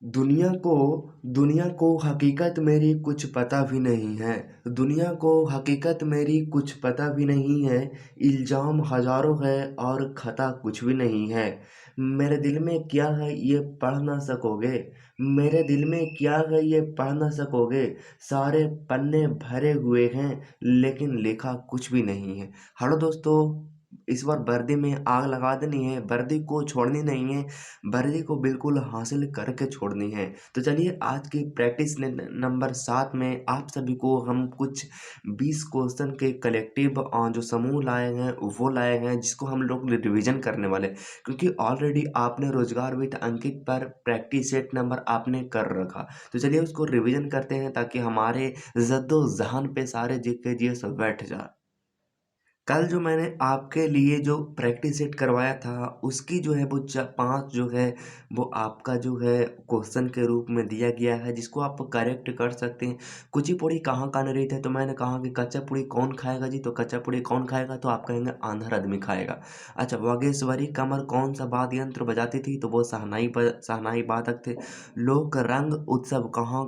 दुनिया को हकीकत मेरी कुछ पता भी नहीं है। दुनिया को हकीकत मेरी कुछ पता भी नहीं है। इल्ज़ाम हज़ारों है और खता कुछ भी नहीं है। मेरे दिल में क्या है ये पढ़ ना सकोगे। मेरे दिल में क्या है ये पढ़ ना सकोगे। सारे पन्ने भरे हुए हैं लेकिन लिखा कुछ भी नहीं है। हेलो दोस्तों, इस बार वर्दी में आग लगा देनी है, वर्दी को छोड़नी नहीं है, वर्दी को बिल्कुल हासिल करके छोड़नी है। तो चलिए आज की प्रैक्टिस नंबर 7 में आप सभी को हम कुछ 20 क्वेश्चन के कलेक्टिव जो समूह लाए हैं वो लाए हैं, जिसको हम लोग रिवीजन करने वाले हैं। क्योंकि ऑलरेडी आपने रोजगार विद अंकित पर प्रैक्टिस सेट नंबर आपने कर रखा। तो चलिए उसको रिवीजन करते हैं ताकि हमारे जद्दोजहद पे सारे जीके जी सब बैठ जाए। कल जो मैंने आपके लिए जो प्रैक्टिस सेट करवाया था उसकी जो है वो 5 जो है वो आपका जो है क्वेश्चन के रूप में दिया गया है, जिसको आप करेक्ट कर सकते हैं। कुचिपुड़ी कहाँ का नृत्य है, तो मैंने कहा कि कच्चा पुड़ी कौन खाएगा जी, तो कच्चा पुड़ी कौन खाएगा, तो आप कहेंगे आंधर आदमी खाएगा। अच्छा, वागेश्वरी कमर कौन सा वाद्य यंत्र बजाती थी, तो वो शहनाई वादक थे। लोक रंग उत्सव कहाँ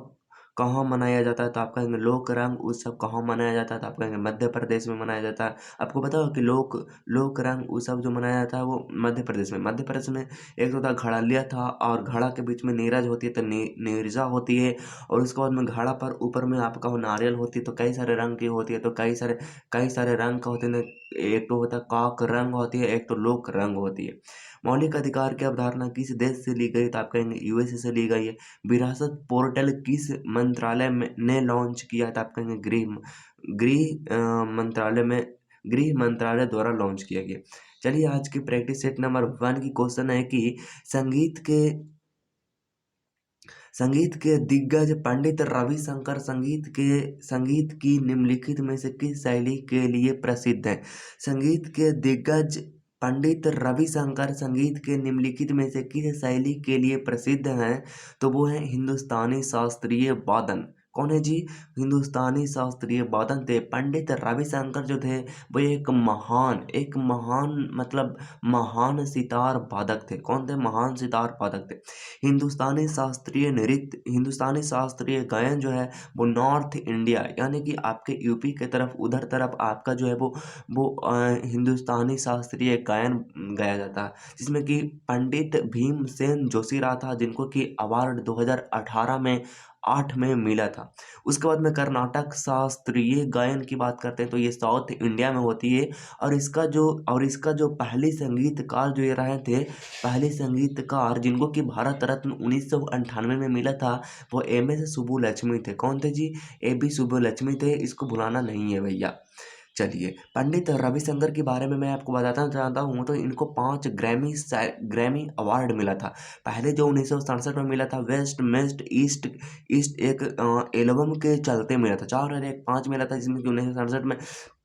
कहाँ मनाया जाता है, तो आप कहेंगे लोक रंग उत्सव कहाँ मनाया जाता है, तो आप कहेंगे मध्य प्रदेश में मनाया जाता है। आपको पता हो कि लोक रंग उत्सव जो मनाया जाता है वो मध्य प्रदेश में एक तो था घड़ालिया था, और घड़ा के बीच में नीरज होती है तो नीरजा होती है। और उसके बाद में घड़ा पर ऊपर में आपका वो नारियल होती है, तो कई सारे रंग की होती है, तो कई सारे रंग का होते हैं। एक तो होता है काक रंग होती है, एक तो लोक रंग होती है। मौलिक अधिकार की अवधारणा किस देश से ली गई, तो आप कहेंगे यूएसए से ली गई है। विरासत पोर्टल किस मंत्रालय में ने लॉन्च किया था, आप कहेंगे गृह मंत्रालय द्वारा लॉन्च किया गया। चलिए आज की प्रैक्टिस सेट नंबर 1 की क्वेश्चन है कि संगीत के संगीत के दिग्गज पंडित रविशंकर संगीत की निम्नलिखित में से किस शैली के लिए प्रसिद्ध है। संगीत के दिग्गज पंडित रविशंकर संगीत के निम्नलिखित में से किस शैली के लिए प्रसिद्ध हैं, तो वो है हिंदुस्तानी शास्त्रीय वादन। कौन है जी? हिंदुस्तानी शास्त्रीय वादन थे पंडित रविशंकर जो थे। वो एक महान मतलब महान सितार वादक थे। कौन थे? महान सितार वादक थे। हिंदुस्तानी शास्त्रीय गायन जो है वो नॉर्थ इंडिया यानी कि आपके यूपी के तरफ उधर तरफ आपका जो है वो हिंदुस्तानी शास्त्रीय गायन गाया जाता है, जिसमें कि पंडित भीमसेन जोशीराव था, जिनको कि अवार्ड 2018 में 8 में मिला था। उसके बाद में कर्नाटक शास्त्रीय गायन की बात करते हैं तो ये साउथ इंडिया में होती है। और इसका जो पहले संगीतकार जो ये रहे थे, पहले संगीतकार जिनको कि भारत रत्न 1998 में मिला था, वो एम एस सुब्बुलक्ष्मी थे। कौन थे जी? ए बी सुब्बुलक्ष्मी थे। इसको भुलाना नहीं है भैया। चलिए, पंडित रविशंकर के बारे में मैं आपको बताना चाहता हूँ, तो इनको 5 ग्रैमी अवार्ड मिला था। पहले जो 1967 में मिला था वेस्ट मेस्ट ईस्ट ईस्ट एक एल्बम के चलते मिला था, 4 और 1 5 मिला था, जिसमें कि 1967 में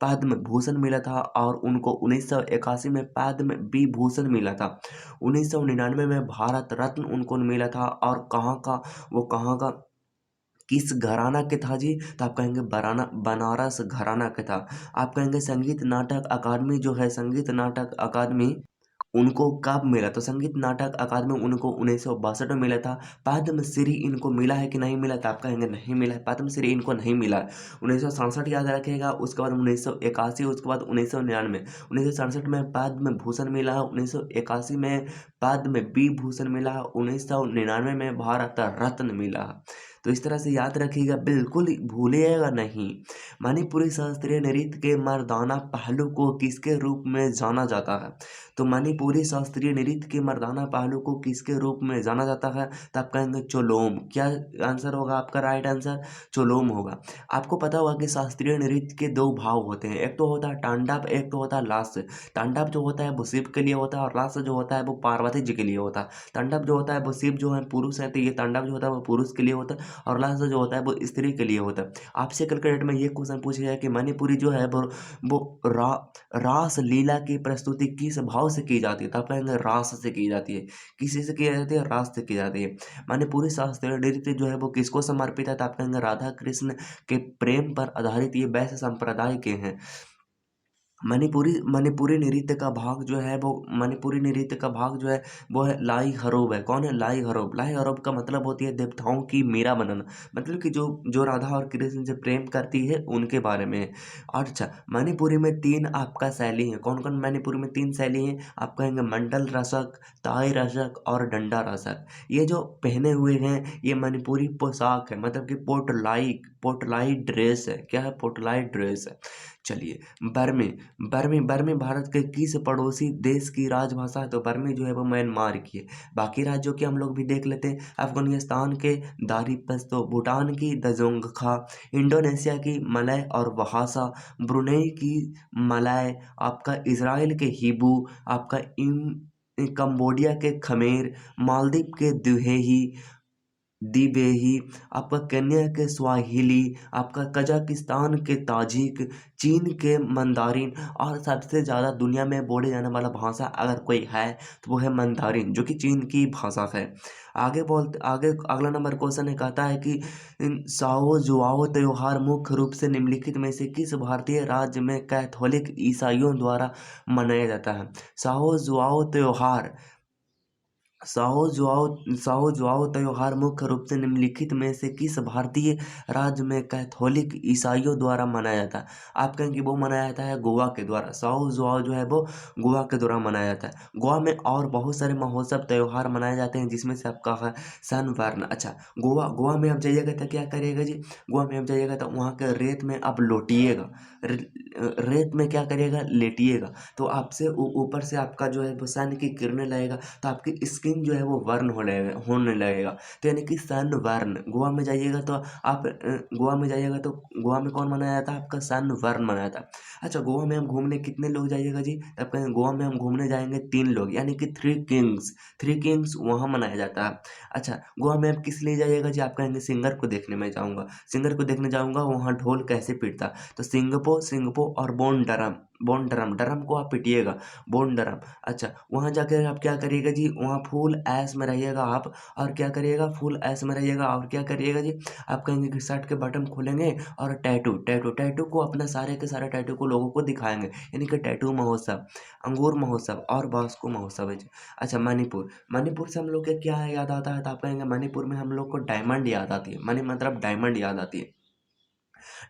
पद्म भूषण मिला था, और उनको 1981 में पद्म विभूषण मिला था। 1999 में भारत रत्न उनको मिला था। और कहाँ का किस घराना के था जी, तो आप कहेंगे बनारस घराना के था। आप कहेंगे संगीत नाटक अकादमी जो है, संगीत नाटक अकादमी उनको कब मिला, तो संगीत नाटक अकादमी उनको 1962 में मिला था। पद्मश्री इनको मिला है कि नहीं मिला, तो आप कहेंगे नहीं मिला है, पद्मश्री इनको नहीं मिला है। 1967 याद रखिएगा, उसके बाद 1981, उसके बाद 1999। 1967 में पद्म भूषण मिला है, 1981 में पद्म विभूषण मिला है, 1999 में भारत रत्न मिला है। तो इस तरह से याद रखिएगा, बिल्कुल भूलिएगा नहीं। मणिपुरी शास्त्रीय नृत्य के मर्दाना पहलू को किसके रूप में जाना जाता है, तो मणिपुरी शास्त्रीय नृत्य के मर्दाना पहलू को किसके रूप में जाना जाता है, तो आप कहेंगे चोलोम। क्या आंसर होगा आपका? राइट आंसर चोलोम होगा। आपको पता होगा कि शास्त्रीय नृत्य के 2 भाव होते हैं, एक तो होता है तांडव, एक तो होता है लास्य। तांडव जो होता है वो शिव के लिए होता है, और लास्य जो होता है वो पार्वती जी के लिए होता है। तांडव जो होता है वो शिव जो है पुरुष है, तो ये तांडव जो होता है वो पुरुष के लिए होता है, और लास्य जो होता है वो स्त्री के लिए होता है। आपसे कल के डेट में ये क्वेश्चन पूछा जाए कि मणिपुरी जो है वो रास लीला की प्रस्तुति किस भाव से की जाती है, तो आप कहेंगे रास से की जाती है। किसी से की जाती है? रास से की जाती है। मणिपुरी शास्त्रीय नृत्य जो है वो किसको समर्पित है, तो आप कहेंगे राधा कृष्ण के प्रेम पर आधारित ये वैश्य संप्रदाय के हैं। मणिपुरी मणिपुरी नृत्य का भाग जो है वो मणिपुरी नृत्य का भाग जो है वो है लाई हरोब है। कौन है? लाई हरोब। लाई हरोब का मतलब होती है देवताओं की मीरा बनना, मतलब कि जो जो राधा और कृष्ण से प्रेम करती है उनके बारे में है। और अच्छा, मणिपुरी में तीन आपका शैली है। कौन कौन मणिपुरी में तीन शैली है? आप कहेंगे मंडल रसक, ताई रसक और डंडा रसक। ये जो पहने हुए हैं ये मणिपुरी पोशाक है, मतलब कि पोटलाई ड्रेस है। क्या है? पोटलाई ड्रेस है। चलिए, बर्मी बर्मी बर्मी भारत के किस पड़ोसी देश की राजभाषा है? तो बर्मी जो है वो म्यांमार की है। बाकी राज्यों के हम लोग भी देख लेते हैं। अफगानिस्तान के दारिपस्तो, भूटान की दजोंगखा, इंडोनेशिया की मलय और वहासा, ब्रुनेई की मलाय, आपका इजराइल के हिबू, आपका कंबोडिया के खमेर, मालदीव के दुहेही दिबेही, आपका केन्या के स्वाहिली, आपका कजाकिस्तान के ताजिक, चीन के मंदारिन, और सबसे ज़्यादा दुनिया में बोले जाने वाला भाषा अगर कोई है तो वो है मंदारिन, जो कि चीन की भाषा है। आगे अगला नंबर क्वेश्चन है, कहता है कि साओ जुआओ त्योहार मुख्य रूप से निम्नलिखित में से किस भारतीय राज्य में कैथोलिक ईसाइयों द्वारा मनाया जाता है? साओ जुआओ त्योहार साओ जुआओ त्योहार मुख्य रूप से निम्नलिखित में से किस भारतीय राज्य में कैथोलिक ईसाइयों द्वारा मनाया जाता है? आप कहेंगे वो मनाया जाता है गोवा के द्वारा। साओ जुआओ जो है वो गोवा के द्वारा मनाया जाता है। गोवा में और बहुत सारे महोत्सव त्योहार मनाए जाते हैं, जिसमें से आपका है सनबर्न। अच्छा, गोवा गोवा में आप जाइएगा तो क्या करिएगा जी? गोवा में आप जाइएगा तो वहाँ के रेत में आप लोटिएगा। रेत में क्या करिएगा? लेटिएगा। तो आपसे ऊपर से आपका जो है वो सन की किरणें लगेगा, तो आपकी स्किन जो है वो वर्न होने लगेगा। तो यानी कि सन वर्न। गोवा में जाइएगा तो आप गोवा में जाइएगा तो गोवा में कौन मनाया जाता है? आपका सन वर्न मनाया जाता है। अच्छा, गोवा में हम घूमने कितने लोग जाइएगा जी? तब कहेंगे गोवा में हम घूमने जाएंगे 3 लोग, यानी कि थ्री किंग्स वहाँ मनाया जाता है। अच्छा, गोवा में आप किस लिए जाइएगा जी? आप कहेंगे सिंगर को देखने में जाऊँगा। सिंगर को देखने जाऊँगा, वहाँ ढोल कैसे पीटता। तो सिंगपो और बोन ड्रम ड्रम को आप पिटिएगा। Bone drum. अच्छा, वहाँ जाकर आप क्या करिएगा जी? वहाँ फुल ऐश में रहिएगा आप। और क्या करिएगा? फुल ऐश में रहिएगा और क्या करिएगा जी? आप कहेंगे कि शर्ट के बटन खोलेंगे और टैटू टैटू टैटू को अपना सारे के सारे टैटू को लोगों को दिखाएंगे, यानी कि टैटू महोत्सव, अंगूर महोत्सव और बास्को महोत्सव है जी। अच्छा, मणिपुर से हम लोग के क्या याद आता है? तो आप कहेंगे मणिपुर में हम लोग को डायमंड याद आती है। मणि मतलब डायमंड याद आती है।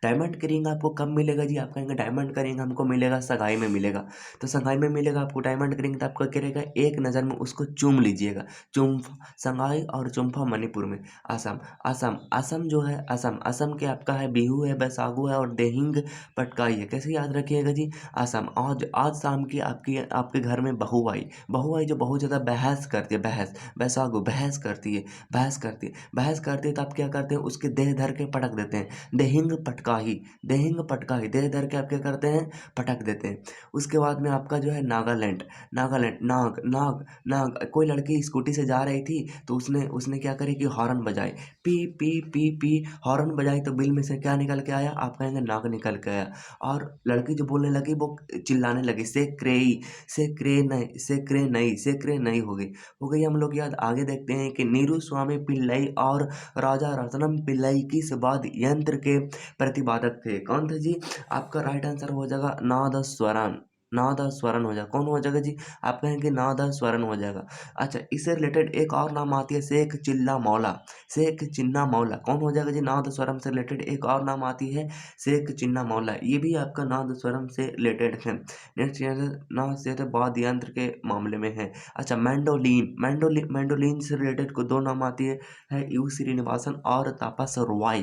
डायमंड का रिंग आपको कब मिलेगा जी? आप कहेंगे डायमंड का रिंग हमको मिलेगा सगाई में मिलेगा। तो सगाई में मिलेगा आपको डायमंड का रिंग, तो आपका क्या रहेगा? एक नज़र में उसको चूम लीजिएगा। चुम्फ सगाई और चुम्फा मणिपुर में। असम असम जो है, असम के आपका है बिहू है, बैसागु है और देहिंग पटकाई है। कैसे याद रखिएगा जी? असम। आज शाम की आपकी आपके घर में बहू आई जो बहुत ज़्यादा बहस करती है, बैसागु बहस करती है, बहस करती है, तो आप क्या करते हैं? उसके देह धर के पटक देते हैं। देहिंग पटकाही देह धर के आप क्या करते हैं? पटक देते हैं। उसके बाद में आपका जो है नागालैंड। नाग नाग नाग कोई लड़की स्कूटी से जा रही थी, तो उसने उसने क्या करी कि हॉर्न बजाए, P P P P. Horn बजाई तो बिल में से क्या निकल के आया? आप कहेंगे नाग निकल के आया। और लड़की जो बोलने लगी वो चिल्लाने लगी, से क्रे नई हो गई हम लोग याद। आगे देखते हैं कि नीरू स्वामी पिल्लई और राजा रत्नम पिल्लई किस वाद्य यंत्र के प्रतिपादक थे? कौन थे जी? आपका राइट आंसर हो जाएगा नादस्वरण हो जाएगा। कौन हो जाएगा जी? आप कहेंगे नादस्वरण हो जाएगा। अच्छा, इससे रिलेटेड एक और नाम आती है शेख चिन्ना मौला। कौन हो जाएगा जी? नादस्वरम से रिलेटेड एक और नाम आती है शेख चिन्ना मौला, ये भी आपका नादस्वरम से रिलेटेड है। नेक्स्ट ना से वाद्य यंत्र के मामले में है। अच्छा, मैंडोलिन से रिलेटेड को दो नाम आती है यू श्रीनिवासन और तापस रॉय।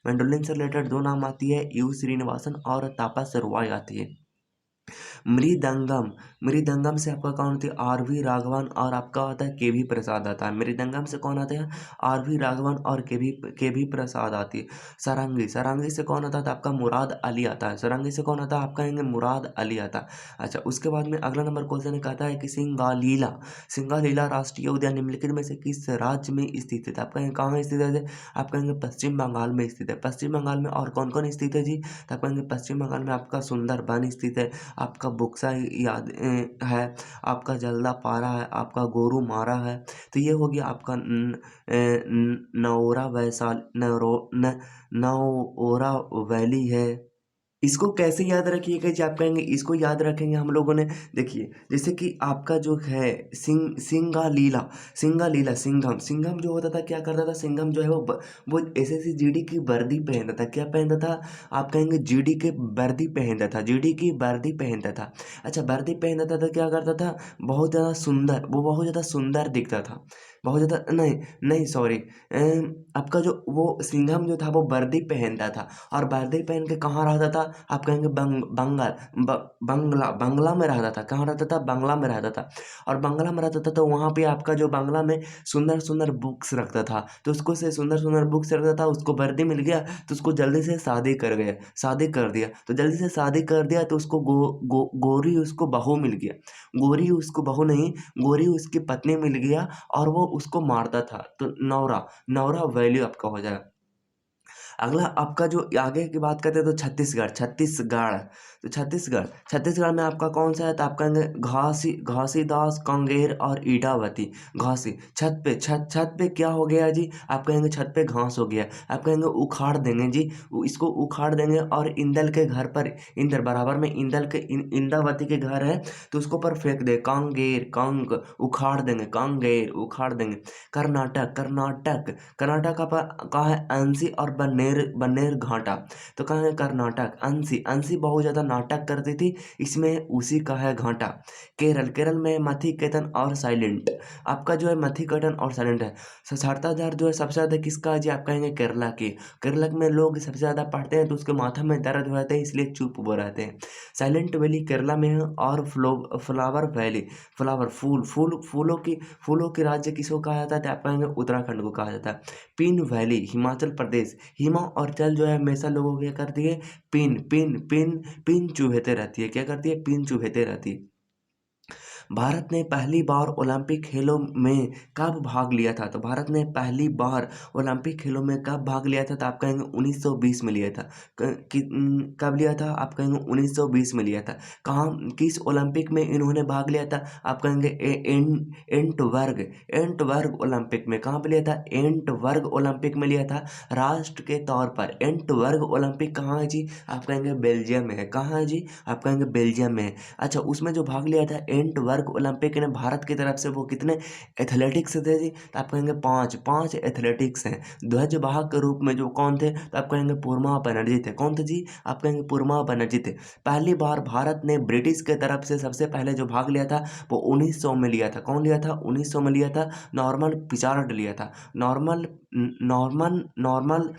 मेंडोलिन से रिलेटेड दो नाम आती है यू श्रीनिवासन और तापस रॉय आती है। मृदंगम मृदंगम से आपका कौन होती है? आर.वी. राघवन और आपका आता है के.वी. प्रसाद आता है। मृदंगम से कौन आते हैं? आर.वी. राघवन और के.वी. प्रसाद आती है। सारंगी से कौन आता है? तो आपका मुराद अली आता है। सारंगी से कौन आता है? आप कहेंगे मुराद अली आता है। अच्छा, उसके बाद में अगला नंबर क्वेश्चन कहता है कि सिंगालीला राष्ट्रीय उद्यान निम्नलिखित में से किस राज्य में स्थित है? तो आप कहेंगे कहाँ स्थित है? आप कहेंगे पश्चिम बंगाल में स्थित है। पश्चिम बंगाल में और कौन कौन स्थित है जी? तो आप कहेंगे पश्चिम बंगाल में आपका सुंदरबन स्थित है, आपका बुक्सा याद है, आपका जल्दापारा है, आपका गोरुमारा है। तो ये हो गया आपका नौरा वैशाल नौरा वैली है, इसको कैसे याद रखिएगा जी? आप कहेंगे इसको याद रखेंगे हम लोगों ने, देखिए जैसे कि आपका जो है सिंगालीला, सिंगालीला, सिंघम, सिंघम जो होता था क्या करता था, सिंघम जो है वो एसएससी जीडी की वर्दी पहनता था। क्या पहनता था? आप कहेंगे जीडी के वर्दी पहनता था, जीडी की वर्दी पहनता था। अच्छा, वर्दी पहनता था तो क्या करता था, बहुत ज़्यादा सुंदर, वो बहुत ज़्यादा सुंदर दिखता था, बहुत ज़्यादा, नहीं नहीं सॉरी, आपका जो वो सिंघम जो था वो वर्दी पहनता था, और वर्दी पहन के कहाँ रहता था? आप कहेंगे बंगाल, बंगला, बंगला में रहता था। कहाँ रहता था? बंगला में रहता था। और बंगला में रहता था तो वहाँ पे आपका जो बंगला में सुंदर सुंदर बुक्स रखता था, तो उसको से सुंदर सुंदर बुक्स रखता था, उसको वर्दी मिल गया तो उसको जल्दी से शादी कर गया, शादी कर दिया, तो जल्दी से शादी कर दिया तो उसको गोरी उसको बहू मिल गया, गोरी उसको बहू नहीं, गोरी उसकी पत्नी मिल गया, और वो उसको मारता था, तो नौरा, नौरा वैल्यू आपका हो जाएगा। अगला आपका जो आगे की बात करते हैं तो छत्तीसगढ़, छत्तीसगढ़, तो छत्तीसगढ़, छत्तीसगढ़ में आपका कौन सा है? तो आप कहेंगे घासीदास, कांगेर और ईटावती। घासी, छत पे, छत पे क्या हो गया जी? आप कहेंगे छत पे घास हो गया, आप कहेंगे उखाड़ देंगे जी, इसको उखाड़ देंगे, और इंदल के घर पर, इंदल बराबर में इंदल के इंदावती के घर है, तो उसको पर फेंक दे, कांगेर, कांग, उखाड़ देंगे, कांगेर उखाड़ देंगे। कर्नाटक, कर्नाटक, कर्नाटक का कहाँ है? अंसी और बन्नेर, बन्नेर घाटा, तो कहाँ है? कर्नाटक, अंसी, अंसी बहुत ज़्यादा नाटक करती थी, इसमें उसी का है घाटा। केरल, केरल में मथिकेतन और साइलेंट, आपका जो है मथिकेतन और साइलेंट है। साक्षरता दर जो है सबसे ज़्यादा किसका है जी? आप कहेंगे केरला की, केरला में लोग सबसे ज़्यादा पढ़ते हैं तो उसके माथा में दर्द हो जाता है, इसलिए चुप वो रहते हैं। साइलेंट वैली केरला में है, और फ्लावर वैली, फ्लावर, फूलों के राज्य किसको कहा जाता है? तो आप कहेंगे उत्तराखंड को कहा जाता है। पिन वैली, हिमाचल प्रदेश, हिमा और जल जो है हमेशा लोगों को क्या करती है? पिन चुभेते रहती है, क्या करती है? पिन चुभेते रहती है। भारत ने पहली बार ओलंपिक खेलों में कब भाग लिया था? तो भारत ने पहली बार ओलंपिक खेलों में कब भाग लिया था? तो आप कहेंगे 1920 में लिया था। कब लिया था? आप कहेंगे 1920 में लिया था। कहाँ, किस ओलंपिक में इन्होंने भाग लिया था? आप कहेंगे एंटवर्ग, एंटवर्ग ओलंपिक में। कहाँ पे लिया था? एंटवर्ग ओलंपिक में लिया था, राष्ट्र के तौर पर। एंटवर्ग ओलंपिक कहाँ है जी? आप कहेंगे बेल्जियम में है। कहाँ है जी? आप कहेंगे बेल्जियम में है। अच्छा, उसमें जो भाग लिया था एंटवर्ग ओलंपिक ने, भारत की तरफ से वो कितने एथलेटिक्स थे जी? तो आप कहेंगे पाँच, पाँच एथलेटिक्स हैं। ध्वजवाहक के रूप में जो कौन थे? तो आप कहेंगे पुरमा बनर्जी थे। कौन थे जी? आप कहेंगे पुरमा बनर्जी थे। पहली बार भारत ने ब्रिटिश के तरफ से सबसे पहले जो भाग लिया था वो 1900 में लिया था। कौन लिया था? 1900 में लिया था, नॉर्मन पिचार्ड लिया था। नॉर्मल नॉर्मन नॉर्मल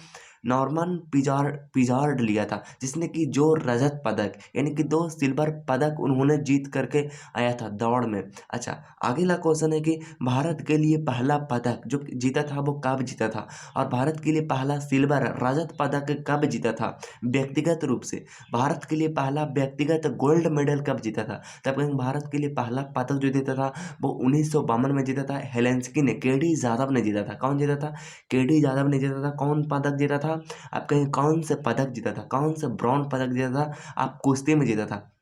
नॉर्मन पिजार्ड लिया था, जिसने कि जो रजत पदक, यानी कि 2 सिल्वर पदक उन्होंने जीत करके आया था दौड़ में। अच्छा, अगला क्वेश्चन है कि भारत के लिए पहला पदक जो जीता था वो कब जीता था? और भारत के लिए पहला सिल्वर रजत पदक कब जीता था व्यक्तिगत रूप से? भारत के लिए पहला व्यक्तिगत गोल्ड मेडल कब जीता था? तब कहेंगे भारत के लिए पहला पदक जो जीता था वो 1952 में जीता था, हेलेंस्की ने, केडी यादव ने जीता था। कौन जीता था? केडी यादव ने जीता था। कौन पदक जीता था? आप कहें कौन से पदक जीता था? कौन से ब्रॉन्ज पदक जीता था? आप कुश्ती में जीता था।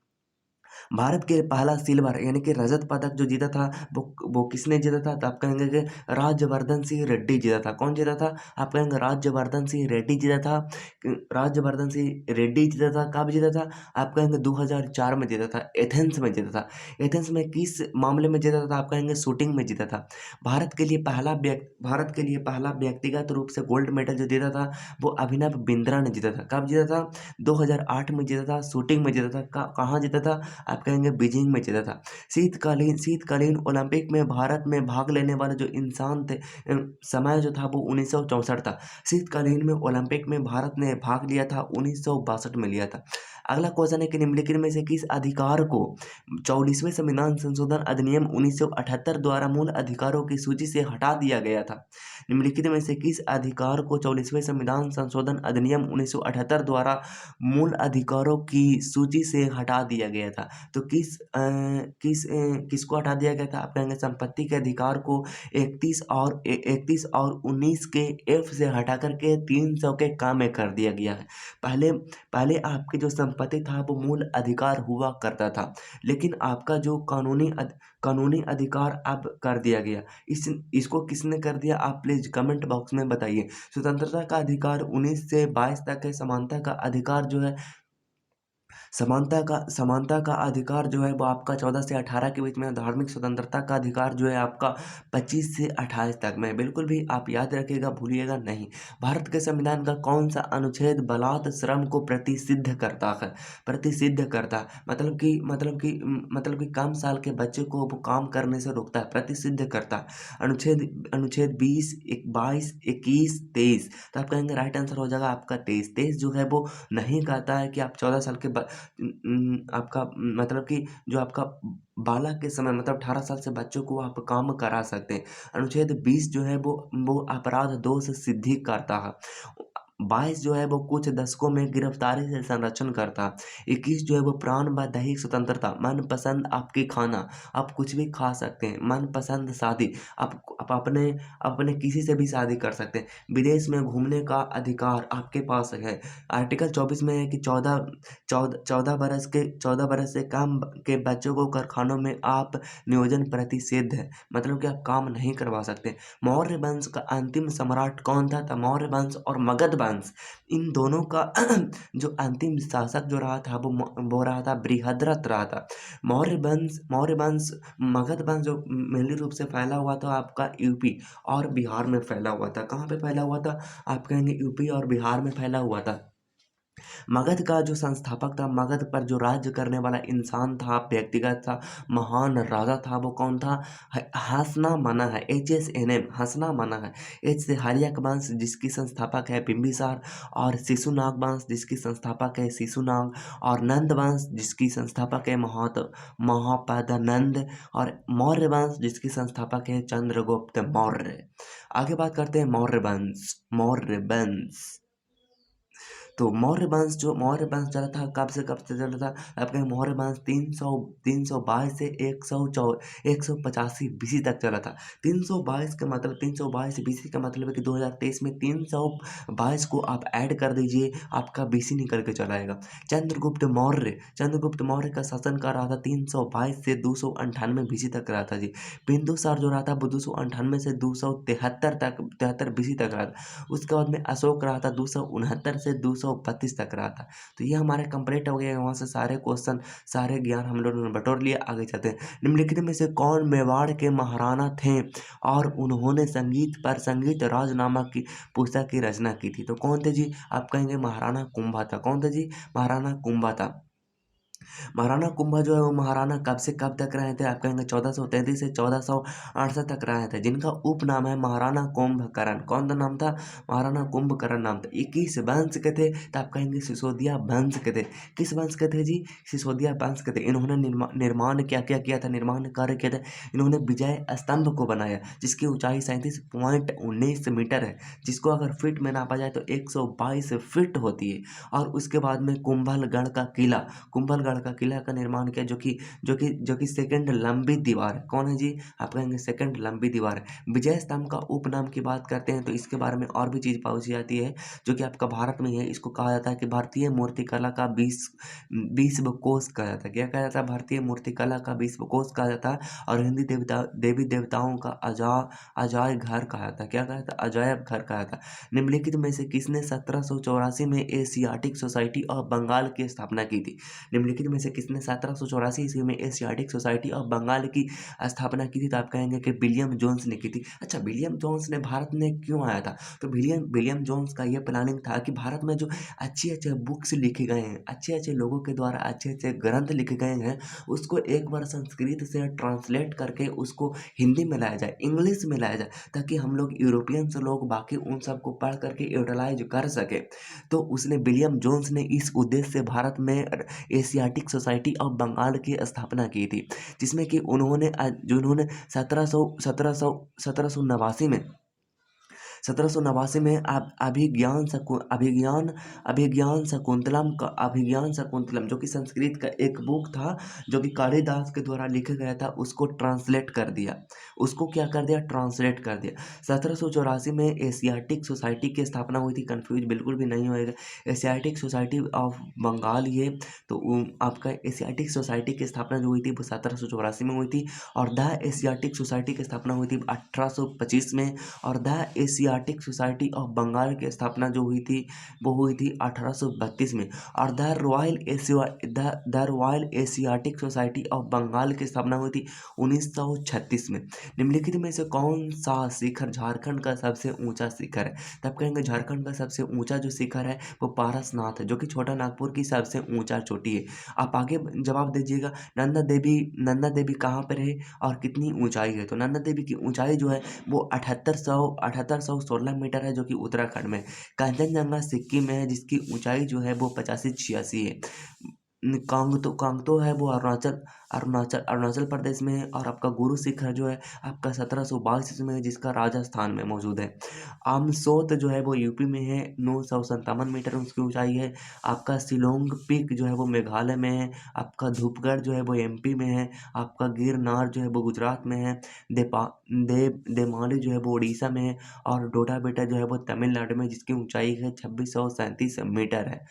भारत के पहला सिल्वर यानी कि रजत पदक जो जीता था वो किसने जीता था? तो आप कहेंगे कि राज्यवर्धन सिंह रेड्डी जीता था। कौन जीता था? आप कहेंगे राज्यवर्धन सिंह रेड्डी जीता था। राज्यवर्धन सिंह रेड्डी जीता था। कब जीता था? आप कहेंगे 2004 में जीता था, एथेंस में जीता था। एथेंस में किस मामले में जीता था? आप कहेंगे शूटिंग में जीता था। भारत के लिए पहला व्यक्तिगत रूप से गोल्ड मेडल जो जीता था वो अभिनव बिंद्रा ने जीता था। कब जीता था? 2008 में जीता था, शूटिंग में जीता था। कहाँ जीता था? आप कहेंगे बीजिंग में जीता था। शीतकालीन ओलंपिक में भारत में भाग लेने वाले जो इंसान थे, समय जो था वो 1964 था। शीतकालीन में ओलंपिक में भारत ने भाग लिया था 1962 में लिया था। अगला क्वेश्चन है कि निम्नलिखित में से किस अधिकार को 44वें संविधान संशोधन अधिनियम 1978 द्वारा मूल अधिकारों की सूची से हटा दिया गया था? निम्नलिखित में से किस अधिकार को 44वें संविधान संशोधन अधिनियम 1978 द्वारा मूल अधिकारों की सूची से हटा दिया गया था? तो किसको हटा दिया गया था? आप कहेंगे संपत्ति के अधिकार को 31 और 19 के एफ से हटा करके 300 के का में कर दिया गया है। पहले पहले आपकी जो संपत्ति था वो मूल अधिकार हुआ करता था, लेकिन आपका जो कानूनी अधिकार अब कर दिया गया। इसको किसने कर दिया? आप प्लीज कमेंट बॉक्स में बताइए। स्वतंत्रता का अधिकार 19 से 22 तक है, समानता का अधिकार जो है समानता का अधिकार जो है वो आपका 14 से 18 के बीच में, धार्मिक स्वतंत्रता का अधिकार जो है आपका 25 से 28 तक में। बिल्कुल भी आप याद रखिएगा, भूलिएगा नहीं। भारत के संविधान का कौन सा अनुच्छेद बलात् श्रम को प्रतिषिद्ध करता है? प्रतिषिद्ध करता है मतलब कि कम साल के बच्चे को वो काम करने से रोकता है, प्रतिषिद्ध करता है। अनुच्छेद 20, 22, 21, 23। तो आप कहेंगे राइट आंसर हो जाएगा आपका 23। 23 जो है वो नहीं कहता है कि आप 14 साल के आपका मतलब कि जो आपका बालक के समय मतलब 18 साल से बच्चों को आप काम करा सकते हैं। अनुच्छेद 20 जो है वो अपराध दोष सिद्धि करता है। 22 जो है वो कुछ दशकों में गिरफ्तारी से संरक्षण करता है। 21 जो है वो प्राण व दैहिक स्वतंत्रता, मनपसंद आपके खाना, आप कुछ भी खा सकते हैं। मनपसंद शादी, आप अपने किसी से भी शादी कर सकते हैं। विदेश में घूमने का अधिकार आपके पास है। आर्टिकल 24 में है कि 14 बरस से कम के बच्चों को कारखानों में आप नियोजन प्रतिषिद्ध है, मतलब कि आप काम नहीं करवा सकते। मौर्य वंश का अंतिम सम्राट कौन था? तो मौर्य वंश और मगध वंश, इन दोनों का जो अंतिम शासक जो रहा था वो रहा था बृहद्रथ रहा था। मौर्य वंश मगध वंश जो मेनली रूप से फैला हुआ था आपका यूपी और बिहार में फैला हुआ था। कहाँ पे फैला हुआ था? आप कहेंगे यूपी और बिहार में फैला हुआ था। मगध का जो संस्थापक था, मगध पर जो राज्य करने वाला इंसान था, व्यक्तिगत था, महान राजा था, वो कौन था? हसनामना है, HSNM, हसनामना है। एच से हर्यक वंश जिसकी संस्थापक है बिंबिसार, और शिशुनाग वंश जिसकी संस्थापक है शिशुनाग, और नंद वंश जिसकी संस्थापक है महापद्नंद, और मौर्य वंश जिसकी संस्थापक है चंद्रगुप्त मौर्य। आगे बात करते हैं मौर्य वंश। तो मौर्य वंश चला था, कब से कब से चला था? आपके मौर्य वंश 322 से 185 BC तक चला था। 322 का मतलब 322 BC का मतलब है कि 2023 में 322 को आप ऐड कर दीजिए, आपका BC निकल के चला आएगा। चंद्रगुप्त मौर्य का शासन का रहा था 322 से 298 BC तक रहा था जी। बिंदुसार जो रहा था वो 298 से 273 BC तक रहा था। उसके बाद में अशोक रहा था 269 से 232 तक रहा था। तो ये हमारे कंप्लीट हो गए, वहाँ से सारे क्वेश्चन सारे ज्ञान हम लोगों ने बटोर लिए। आगे चलते हैं। निम्नलिखित में से कौन मेवाड़ के महाराणा थे और उन्होंने संगीत राज नामक की पुस्तक की रचना की थी? तो कौन थे जी? आप कहेंगे महाराणा कुंभा था। कौन था जी? महाराणा कुंभा था। महाराणा कुंभा जो है वो महाराणा कब से कब तक रहे थे? आप कहेंगे 1433 से 1468 तक रहे थे, जिनका उपनाम है महाराणा कुंभकर्ण। कौन सा नाम था? महाराणा कुंभकर्ण नाम था। 21 वंश के थे, तो आप कहेंगे सिसोदिया वंश के थे। किस वंश के थे जी? सिसोदिया वंश के थे। इन्होंने निर्माण क्या क्या किया था? निर्माण कार्य किया था। इन्होंने विजय स्तंभ को बनाया, जिसकी ऊंचाई 37.19 मीटर है, जिसको अगर फीट में नापा जाए तो 122 फीट होती है। और उसके बाद में कुंभलगढ़ का किला का निर्माण किया, जो कि सेकंड लंबी दीवार है। कौन है जी? आप कहेंगे सेकंड लंबी दीवार है। विजय स्तंभ का उपनाम की बात करते हैं तो इसके बारे में और भी चीज पूछी जाती है, जो कि आपका भारत में है। इसको कहा जाता है कि भारतीय मूर्तिकला का विश्व कोश कहा जाता है। क्या कहा जाता है? भारतीय मूर्तिकला का विश्व कोश कहा जाता है। और हिंदी देवी देवताओं का अजाय घर कहा जाता है। क्या कहा जाता है? अजायब घर कहा जाता है। निम्नलिखित में से किसने 1784 में एशियाटिक सोसाइटी ऑफ बंगाल की स्थापना की थी? निम्नलिखित में से किसने 1784 ईस्वी में एशियाटिक सोसाइटी ऑफ बंगाल की स्थापना की थी? तो आप कहेंगे कि विलियम जोन्स ने की थी। अच्छा, विलियम जोन्स ने भारत में क्यों आया था? तो विलियम जोन्स का यह प्लानिंग था कि भारत में जो अच्छे अच्छे बुक्स लिखे गए हैं, अच्छे अच्छे लोगों के द्वारा अच्छे अच्छे ग्रंथ लिखे गए हैं, उसको एक बार संस्कृत से ट्रांसलेट करके उसको हिंदी में लाया जाए, इंग्लिश में लाया जाए, ताकि हम लोग यूरोपियंस लोग बाकी उन सबको पढ़ करके यूटिलाइज कर सके। तो उसने विलियम जोन्स ने इस उद्देश्य से भारत में एशियाटिक सोसाइटी ऑफ बंगाल की स्थापना की थी, जिसमें कि उन्होंने 1789 में अभिज्ञान शकुंतलम जो कि संस्कृत का एक बुक था, जो कि कालिदास के द्वारा लिखा गया था, उसको ट्रांसलेट कर दिया। उसको क्या कर दिया? ट्रांसलेट कर दिया। 1784 में एशियाटिक सोसाइटी की स्थापना हुई थी। कंफ्यूज बिल्कुल भी नहीं होएगा, एशियाटिक सोसाइटी ऑफ बंगाल ये। तो आपका एशियाटिक सोसाइटी की स्थापना जो हुई थी वो 1784 में हुई थी। और द एशियाटिक सोसाइटी की स्थापना हुई थी 1825 में। और the Asiatic Society of Bengal की स्थापना जो हुई थी वो हुई थी 1832 में। और the Royal Asiatic Society of Bengal की स्थापना हुई थी 1936 में। निम्नलिखित में से कौन सा शिखर झारखंड का सबसे ऊंचा शिखर है? तब कहेंगे झारखंड का सबसे ऊंचा जो शिखर है वो पारसनाथ है, जो कि छोटा नागपुर की सबसे ऊंचा चोटी है। आप आगे जवाब दीजिएगा, नंदा देवी कहाँ पर है और कितनी ऊंचाई है? तो नंदा देवी की ऊंचाई जो है वो 7816 मीटर है, जो कि उत्तराखंड में है। कंचनजंगा सिक्किम में है, जिसकी ऊंचाई जो है वो 8586 है। कांगतो है वो अरुणाचल प्रदेश में है। और आपका गुरु शिखर जो है आपका 1722 में है, जिसका राजस्थान में मौजूद है। आमसोत जो है वो यूपी में है, 957 मीटर उसकी ऊंचाई है। आपका शिलोंग पीक जो है वो मेघालय में है। आपका धूपगढ़ जो है वो एमपी में है। आपका गिरनार जो है वो गुजरात में है। देमाली जो है वो उड़ीसा में है। और डोडा बेटा जो है वो तमिलनाडु में, जिसकी ऊंचाई है 2637 मीटर है।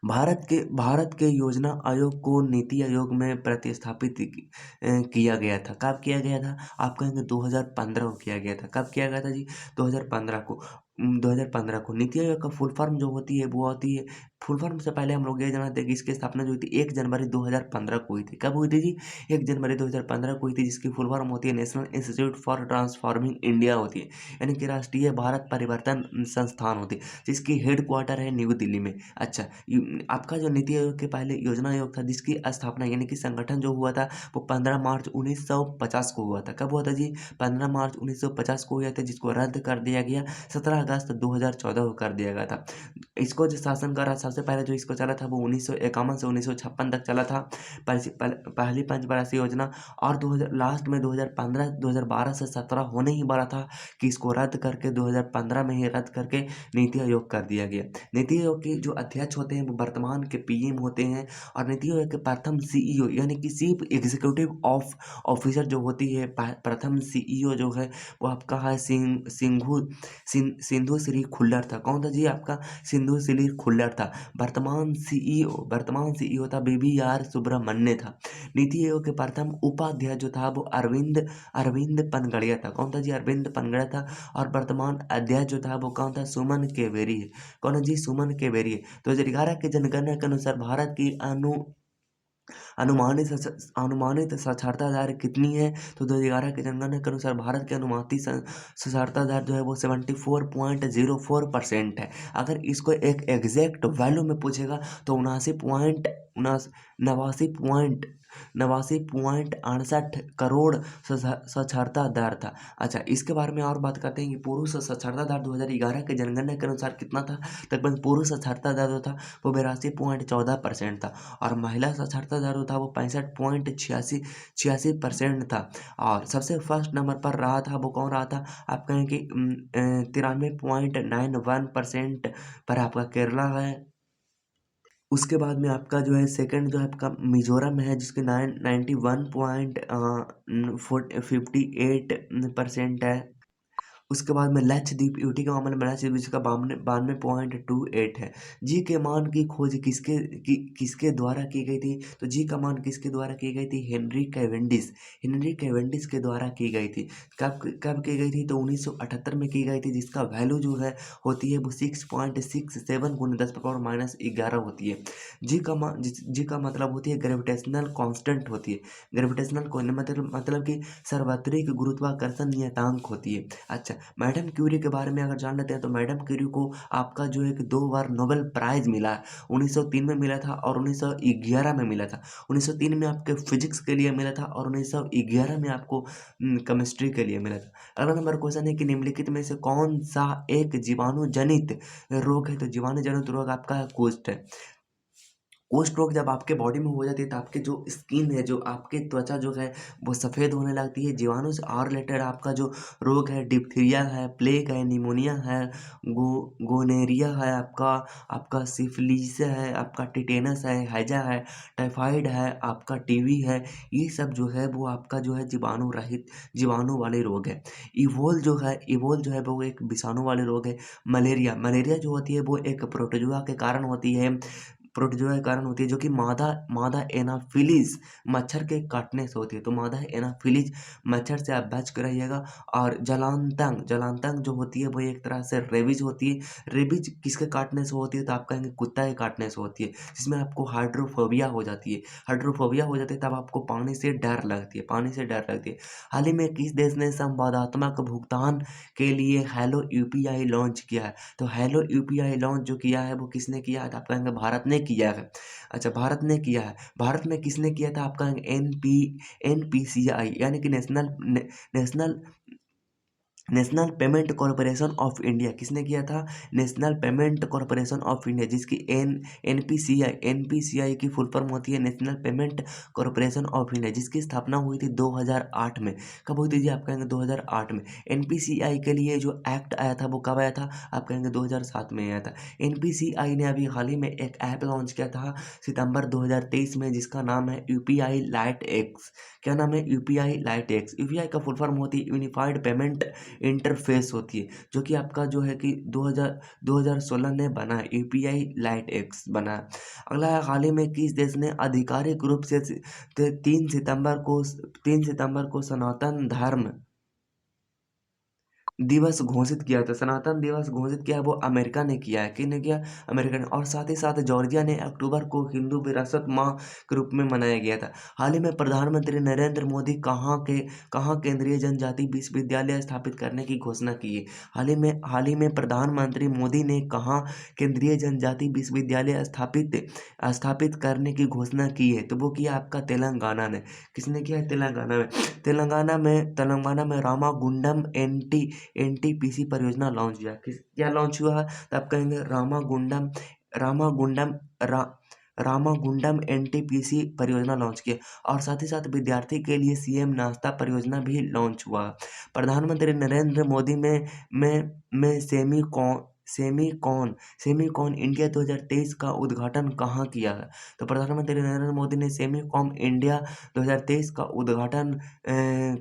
भारत के योजना आयोग को नीति आयोग में प्रतिस्थापित किया गया था। कब किया गया था? आप कहेंगे 2015 को किया गया था। कब किया गया था जी? 2015 को। 2015 को। नीति आयोग का फुल फॉर्म जो होती है वो होती है, फुल फॉर्म से पहले हम लोग ये जानते हैं कि इसकी स्थापना जो हुई थी 1 जनवरी 2015 को हुई थी। कब हुई थी जी? 1 जनवरी 2015 को हुई थी, जिसकी फुल फॉर्म होती है national institute for transforming India होती है, यानी कि राष्ट्रीय भारत परिवर्तन संस्थान होती है, जिसकी हेड क्वार्टर है न्यू दिल्ली में। अच्छा, आपका जो नीति आयोग के पहले योजना आयोग था, जिसकी स्थापना यानी कि संगठन जो हुआ था वो 15 मार्च 1950 को हुआ था। कब हुआ था जी? 15 मार्च 1950 को हुआ था, जिसको रद्द कर दिया गया 17 अगस्त 2014 को कर दिया गया था। इसको जो शासन कर रहा, सबसे पहले जो इसको चला था वो 1951 से 1956 तक चला था, पहली पंचवर्षीय योजना। और 2000 लास्ट में 2015 2012 से 17 होने ही वाला था कि इसको रद्द करके 2015 में ही रद्द करके नीति आयोग कर दिया गया। नीति आयोग के जो अध्यक्ष होते हैं वो वर्तमान के पीएम होते हैं। और नीति आयोग के प्रथम सीईओ यानी कि चीफ एग्जीक्यूटिव ऑफिसर जो होती है, प्रथम सीईओ जो है वो आपका है सिंधु श्री खुल्लर था। कौन था जी? आपका सिंधु श्री खुल्लर था। वर्तमान सीईओ था BBR सुब्रमण्य था। नीति आयोग के प्रथम उपाध्यक्ष जो था वो अरविंद पनगड़िया था। कौन था जी? अरविंद पनगड़िया था। और वर्तमान अध्यक्ष जो था वो कौन था? सुमन केवेरी है। कौन है जी? सुमन केवेरी है। 2011 की जनगणना के अनुसार भारत की अनुमानित साक्षरता दर कितनी है? तो 2011 की जनगणना के अनुसार भारत की अनुमानित साक्षरता दर जो है वो 74.04% है। अगर इसको एक एग्जैक्ट वैल्यू में पूछेगा तो 89.68 करोड़ साक्षरता दर था। अच्छा, इसके बारे में और बात करते हैं कि पुरुष साक्षरता दर 2011 के जनगणना के अनुसार कितना था? तकरीबन पुरुष साक्षरता दर जो था वो 82.14% था। और महिला साक्षरता दर जो था वो 65.86% था। और सबसे फर्स्ट नंबर पर रहा था वो कौन रहा था? आप कहें कि 93.91% पर आपका केरला है। उसके बाद में आपका जो है सेकंड जो है आपका मिजोरम है, जिसके 91.58% है। उसके बाद में लक्षद्वीप यूटी के मामले में लक्षद्वीप जिसका 92.28 है। जी के मान की खोज किसके द्वारा की गई थी? तो जी का मान किसके द्वारा की गई थी? हेनरी कैवेंडिश के द्वारा की गई थी। कब की गई थी? तो 1978 में की गई थी, जिसका वैल्यू जो है होती है वो 6.67 × 10⁻⁻11 होती है। जी का मतलब होती है ग्रेविटेशनल कांस्टेंट होती है। ग्रेविटेशनल मतलब कि सार्वत्रिक गुरुत्वाकर्षण नियतांक होती है। अच्छा, मैडम क्यूरी के बारे में अगर जान लेते हैं तो मैडम क्यूरी को आपका जो है कि 2 बार नोबेल प्राइज मिला है। 1903 में मिला था और 1911 में मिला था। 1903 में आपके फिजिक्स के लिए मिला था और 1911 में आपको केमिस्ट्री के लिए मिला था। अगला नंबर क्वेश्चन है कि निम्नलिखित में से कौन सा एक जीवाणु जनित रोग है? तो जीवाणु जनित रोग आपका कुष्ठ है। कुष्ठ रोग जब आपके बॉडी में हो जाती है तो आपके जो स्किन है, जो आपके त्वचा जो है वो सफ़ेद होने लगती है। जीवाणु से और रिलेटेड आपका जो रोग है डिप्थीरिया है, प्लेग है, निमोनिया है, गोनेरिया है, आपका सिफिलिस है, आपका टिटेनस है, हैजा है, टाइफाइड है, आपका टीबी है। ये सब जो है वो आपका जो है जीवाणु रहित जीवाणु वाले रोग है। इवोल जो है वो एक विषाणु वाले रोग है। मलेरिया जो होती है वो एक प्रोटोजुआ के कारण होती है। प्रोटोजोआ के कारण होती है, जो कि मादा मादा एनाफिलीज मच्छर के काटने से होती है। तो मादा एनाफिलीज मच्छर से आप बच कर रहिएगा। और जलांतंग जलांतंग जो होती है वो एक तरह से रेबीज होती है। रेबीज किसके काटने से होती है? तो आप कहेंगे कुत्ता के काटने से होती है, जिसमें आपको हाइड्रोफोबिया हो जाती है। हाइड्रोफोबिया हो जाती है तब आपको पानी से डर लगती है, पानी से डर लगती है। हाल ही में किस देश ने संवादात्मक भुगतान के लिए हेलो यूपीआई लॉन्च किया है? तो हेलो यूपीआई लॉन्च जो किया है वो किसने किया है? तो आप कहेंगे भारत ने किया है। अच्छा, भारत ने किया है। भारत में किसने किया था? आप कहेंगे एनपीसीआई, यानी कि national national payment corporation of India. किसने किया था? National payment corporation of India, जिसकी एनपीसीआई की फुल फॉर्म होती है national payment corporation of India, जिसकी स्थापना हुई थी 2008 में। कब हुई थी जी? आप कहेंगे 2008 में। एनपीसीआई के लिए जो एक्ट आया था वो कब आया था? आप कहेंगे 2007 में आया था। एनपीसीआई ने अभी हाल ही में एक ऐप लॉन्च किया था सितंबर 2023 में, जिसका नाम है यूपीआई लाइट एक्स। क्या नाम है? UPI light x. यूपीआई का फुल फॉर्म होती है यूनिफाइड पेमेंट इंटरफेस होती है, जो कि आपका जो है कि 2016 ने बना है, यूपीआई लाइट एक्स बना है। अगला है, हाल ही में किस देश ने आधिकारिक रूप से 3 सितंबर को सनातन धर्म दिवस घोषित किया? तो सनातन दिवस घोषित किया है वो अमेरिका ने किया है। किसने किया? अमेरिका ने। और साथ ही साथ जॉर्जिया ने अक्टूबर को हिंदू विरासत माह के रूप में मनाया गया था। हाल ही में प्रधानमंत्री नरेंद्र मोदी कहाँ केंद्रीय जनजाति विश्वविद्यालय स्थापित करने की घोषणा की है? हाल ही में प्रधानमंत्री मोदी ने कहाँ केंद्रीय जनजाति विश्वविद्यालय स्थापित स्थापित करने की घोषणा की है? तो वो किया आपका तेलंगाना ने। किसने किया है? तेलंगाना में। तेलंगाना में रामागुंडम एनटीपीसी परियोजना लॉन्च हुआ। क्या लॉन्च हुआ है? तो आप कहेंगे रामागुंडम रा, रामागुंडम एनटीपीसी परियोजना लॉन्च किया। और साथ ही साथ विद्यार्थी के लिए सीएम नाश्ता परियोजना भी लॉन्च हुआ। प्रधानमंत्री नरेंद्र मोदी में सेमीकॉन इंडिया 2023 का उद्घाटन कहाँ किया है? तो प्रधानमंत्री नरेंद्र मोदी ने सेमीकॉन इंडिया 2023 का उद्घाटन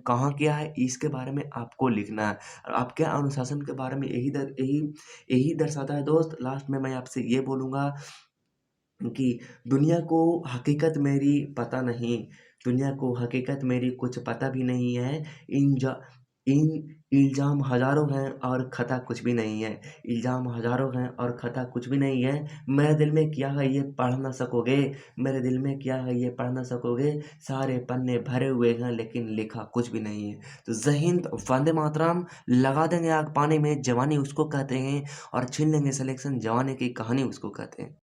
कहाँ किया है? इसके बारे में आपको लिखना है। और आपके अनुशासन के बारे में यही दर्शाता है दोस्त। लास्ट में मैं आपसे ये बोलूँगा कि दुनिया को हकीकत मेरी पता नहीं, दुनिया को हकीकत मेरी कुछ पता भी नहीं है। इन इल्ज़ाम हज़ारों हैं और खता कुछ भी नहीं है। इल्ज़ाम हज़ारों हैं और खता कुछ भी नहीं है। मेरे दिल में क्या है ये पढ़ ना सकोगे, मेरे दिल में क्या है ये पढ़ ना सकोगे। सारे पन्ने भरे हुए हैं लेकिन लिखा कुछ भी नहीं है। तो जय हिंद, वंदे मातरम। लगा देंगे आग पानी में, जवानी उसको कहते हैं। और छीन लेंगे सिलेक्शन, जवानी की कहानी उसको कहते हैं।